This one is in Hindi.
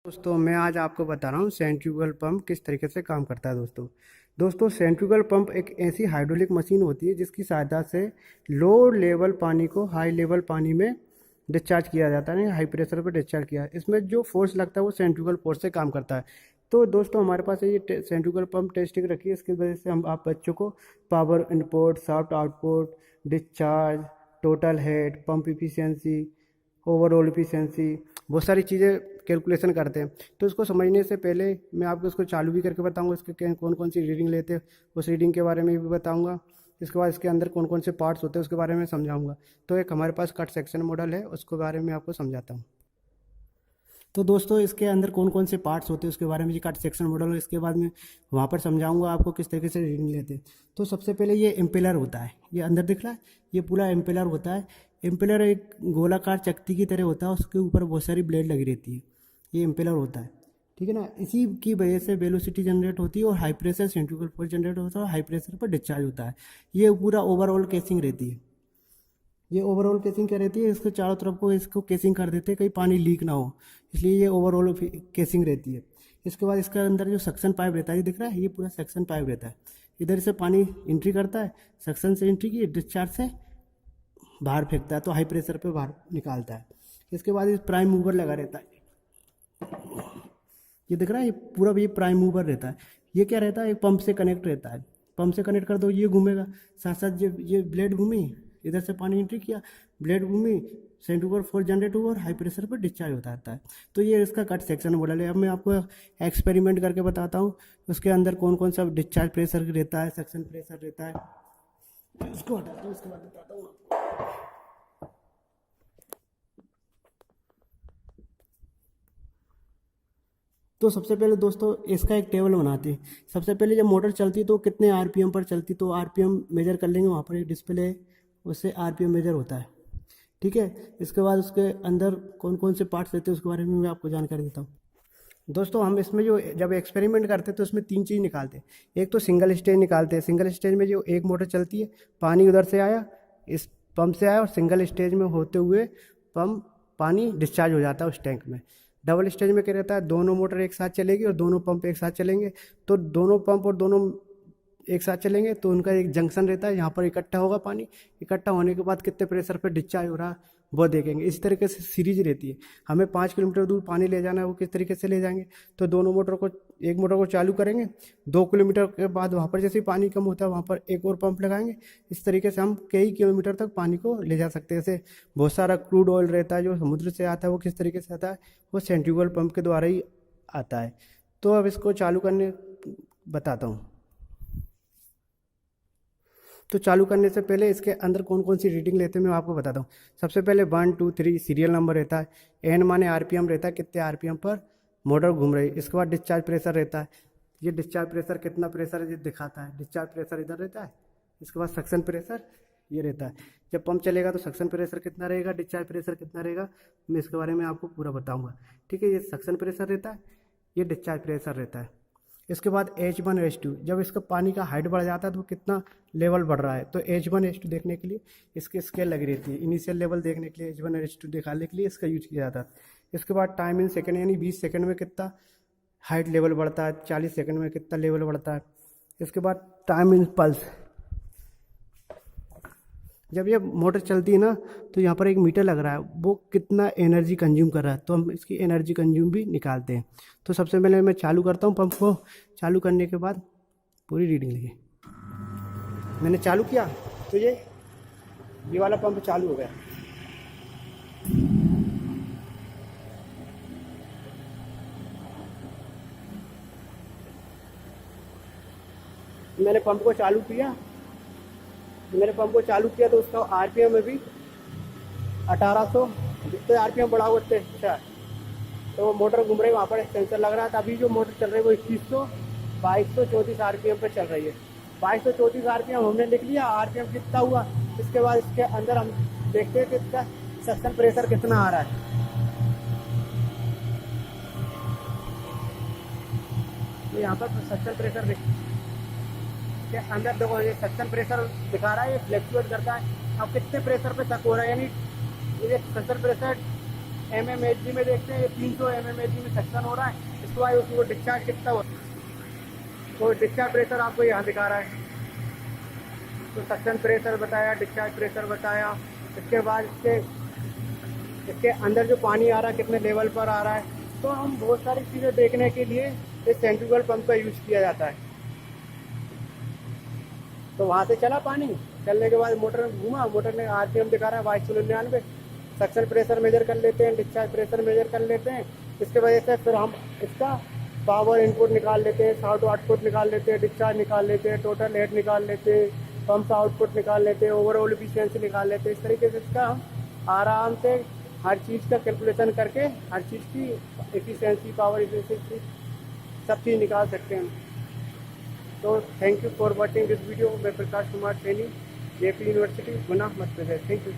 दोस्तों मैं आज आपको बता रहा हूँ सेंट्रीफ्यूगल पंप किस तरीके से काम करता है। दोस्तों सेंट्रीफ्यूगल पंप एक ऐसी हाइड्रोलिक मशीन होती है जिसकी सहायता से लो लेवल पानी को हाई लेवल पानी में डिस्चार्ज किया जाता है, हाई प्रेशर पर डिस्चार्ज किया। इसमें जो फोर्स लगता है वो सेंट्रीफ्यूगल फोर्स से काम करता है। तो दोस्तों हमारे पास ये सेंट्रीफ्यूगल पंप टेस्टिंग रखी है, इसकी वजह से हम आप बच्चों को power input, shaft output, discharge, total head, pump efficiency, overall efficiency, बहुत सारी चीज़ें कैलकुलेशन करते हैं। तो इसको समझने से पहले मैं आपको इसको चालू भी करके बताऊंगा, इसके कौन कौन सी रीडिंग लेते हैं उस रीडिंग के बारे में भी बताऊंगा। इसके बाद इसके अंदर कौन कौन से पार्ट्स होते हैं उसके बारे में समझाऊंगा। तो एक हमारे पास कट सेक्शन मॉडल है, उसके बारे में आपको समझाता हूँ। तो दोस्तों इसके अंदर कौन कौन से पार्ट्स होते हैं उसके बारे में, ये कट सेक्शन मॉडल है, इसके बाद में वहाँ पर समझाऊंगा आपको किस तरीके से रीडिंग लेते हैं। तो सबसे पहले ये इम्पेलर होता है, ये अंदर दिख रहा है, ये पूरा इम्पेलर होता है। इम्पेलर एक गोलाकार चक्ति की तरह होता है, उसके ऊपर बहुत सारी ब्लेड लगी रहती है, ये इम्पेलर होता है, ठीक है ना। इसी की वजह से वेलोसिटी जनरेट होती है और high pressure centrifugal force generate होता है और हाई प्रेशर पर डिस्चार्ज होता है। ये पूरा ओवरऑल केसिंग रहती है, ये ओवरऑल केसिंग क्या रहती है, इसके चारों तरफ को इसको केसिंग कर देते हैं कहीं पानी लीक ना हो, इसलिए ये ओवरऑल केसिंग रहती है। इसके बाद इसके अंदर जो सक्शन पाइप रहता है, ये दिख रहा है, ये पूरा सक्शन पाइप रहता है। इधर से पानी एंट्री करता है, सक्शन से एंट्री की, डिस्चार्ज से बाहर फेंकता है, तो हाई प्रेशर पे बाहर निकालता है। इसके बाद इस प्राइम मूवर लगा रहता है, ये दिख रहा है, ये पूरा ये प्राइम मूवर रहता है। ये क्या रहता है, एक पंप से कनेक्ट रहता है, पंप से कनेक्ट कर दो, ये घूमेगा, साथ साथ ये ब्लेड घूमी, इधर से पानी एंट्री किया, ब्लेड घूमी, सेंट्रीफ्यूगल फोर्स जनरेट हुआ और हाई प्रेशर पर डिस्चार्ज होता है। तो ये इसका कट सेक्शन मॉडल है। अब मैं आपको एक्सपेरिमेंट करके बताता हूँ उसके अंदर कौन कौन सा डिस्चार्ज प्रेशर रहता है, सक्शन प्रेशर रहता है। इसको हटाता हूँ, उसके बाद बताता हूँ आपको। तो सबसे पहले दोस्तों इसका एक टेबल बनाते हैं। सबसे पहले जब मोटर चलती है तो कितने आरपीएम पर चलती, तो आरपीएम मेजर कर लेंगे, वहाँ पर एक डिस्प्ले है, उससे आरपीएम मेजर होता है, ठीक है। इसके बाद उसके अंदर कौन कौन से पार्ट्स रहते हैं उसके बारे में मैं आपको जानकारी देता हूँ। दोस्तों हम इसमें जो जब एक्सपेरिमेंट करते हैं तो उसमें तीन चीज़ निकालते हैं। एक तो सिंगल स्टेज निकालते हैं, सिंगल स्टेज में जो एक मोटर चलती है, पानी उधर से आया, इस पंप से आया और सिंगल स्टेज में होते हुए पंप पानी डिस्चार्ज हो जाता है उस टैंक में। डबल स्टेज में क्या रहता है, दोनों मोटर एक साथ चलेगी और दोनों पंप एक साथ चलेंगे, तो दोनों पंप और दोनों एक साथ चलेंगे तो उनका एक जंक्शन रहता है, यहाँ पर इकट्ठा होगा पानी, इकट्ठा होने के बाद कितने प्रेशर पर डिस्चार्ज हो रहा है वो देखेंगे। इस तरीके से सीरीज रहती है। हमें 5 किलोमीटर दूर पानी ले जाना है, वो किस तरीके से ले जाएंगे, तो दोनों मोटर को, एक मोटर को चालू करेंगे, 2 किलोमीटर के बाद वहाँ पर जैसे ही पानी कम होता है वहाँ पर एक और पंप लगाएंगे। इस तरीके से हम कई किलोमीटर तक पानी को ले जा सकते हैं। जैसे बहुत सारा क्रूड ऑयल रहता है जो समुद्र से आता है, वो किस तरीके से आता है, वो सेंट्रीफ्यूगल पंप के द्वारा ही आता है। तो अब इसको चालू करने बताता हूँ। तो चालू करने से पहले इसके अंदर कौन कौन सी रीडिंग लेते हैं मैं आपको बताता हूँ। सबसे पहले 1 2 3 सीरियल नंबर रहता है, एन माने आरपीएम रहता है, कितने आरपीएम पर मोटर घूम रही है। इसके बाद डिस्चार्ज प्रेशर रहता है, ये डिस्चार्ज प्रेशर कितना प्रेशर है ये दिखाता है, डिस्चार्ज प्रेशर इधर रहता है। इसके बाद सक्शन प्रेशर ये रहता है, जब पंप चलेगा तो सक्शन प्रेशर कितना रहेगा, डिस्चार्ज प्रेशर कितना रहेगा, मैं इसके बारे में आपको पूरा बताऊँगा, ठीक है। ये सक्शन प्रेशर रहता है, ये डिस्चार्ज प्रेशर रहता है। इसके बाद H1 H2, जब इसका पानी का हाइट बढ़ जाता है तो कितना लेवल बढ़ रहा है, तो H1 H2 देखने के लिए इसकी स्केल लगी रहती है। इनिशियल लेवल देखने के लिए H1 H2 दिखाने के लिए इसका यूज किया जाता है। इसके बाद टाइम इन सेकंड, यानी 20 सेकंड में कितना हाइट लेवल बढ़ता है, 40 सेकंड में कितना लेवल बढ़ता है। इसके बाद टाइम इन पल्स, जब ये मोटर चलती है ना तो यहाँ पर एक मीटर लग रहा है, वो कितना एनर्जी कंज्यूम कर रहा है, तो हम इसकी एनर्जी कंज्यूम भी निकालते हैं। तो सबसे पहले मैं चालू करता हूँ पंप को, चालू करने के बाद पूरी रीडिंग लीजिए। मैंने चालू किया तो ये वाला पंप चालू हो गया। मैंने पंप को चालू किया, तो उसका आरपीएम में भी 1800, जितने आरपीएम बढ़ा उतने अच्छा, तो मोटर घूम रही है, वहाँ पर एक सेंसर लग रहा था। अभी जो मोटर चल रही है वो 2234 आरपीएम पे चल रही है। 2234 आरपीएम हमने लिख लिया, आरपीएम कितना हुआ। इसके बाद इसके अंदर हम देखते हैं कि इसका सक्शन प्रेशर कितना आ रहा है। तो यहाँ पर सक्शन प्रेशर के अंदर देखो, ये सक्शन प्रेशर दिखा रहा है, ये फ्लैक्चुएट करता है। अब कितने प्रेशर पे तक हो रहा है, यानी ये सक्शन प्रेशर mmHg में देखते हैं, 300 mmHg में सक्शन हो रहा है। इसके बाद उसको डिस्चार्ज कितना हो, तो डिस्चार्ज प्रेशर आपको यहाँ दिखा रहा है। तो सक्शन प्रेशर बताया, डिस्चार्ज प्रेशर बताया। इसके बाद इसके अंदर जो पानी आ रहा है कितने लेवल पर आ रहा है। तो हम बहुत सारी चीज़ें देखने के लिए इस सेंट्रीफ्यूगल पंप का यूज़ किया जाता है। तो वहाँ से चला पानी, चलने के बाद मोटर घूमा, मोटर ने आरपीएम दिखा रहा है 2299। सक्शन प्रेशर मेजर कर लेते हैं, डिस्चार्ज प्रेशर मेजर कर लेते हैं। इसके वजह से फिर हम इसका पावर इनपुट निकाल लेते हैं, शाफ्ट आउटपुट निकाल लेते हैं, डिस्चार्ज निकाल लेते हैं, टोटल हेड निकाल लेते हैं, पंप आउटपुट निकाल लेते हैं, ओवरऑल एफिशिएंसी निकाल लेते हैं। इस तरीके से इसका हम आराम से हर चीज़ का कैलकुलेशन करके हर चीज़ की एफिशिएंसी, पावर एफिशिएंसी सब चीज़ निकाल सकते हैं। तो thank you for watching this video. मैं Prakash Kumar Saini, JP university Guna Madhya Pradesh. Thank you.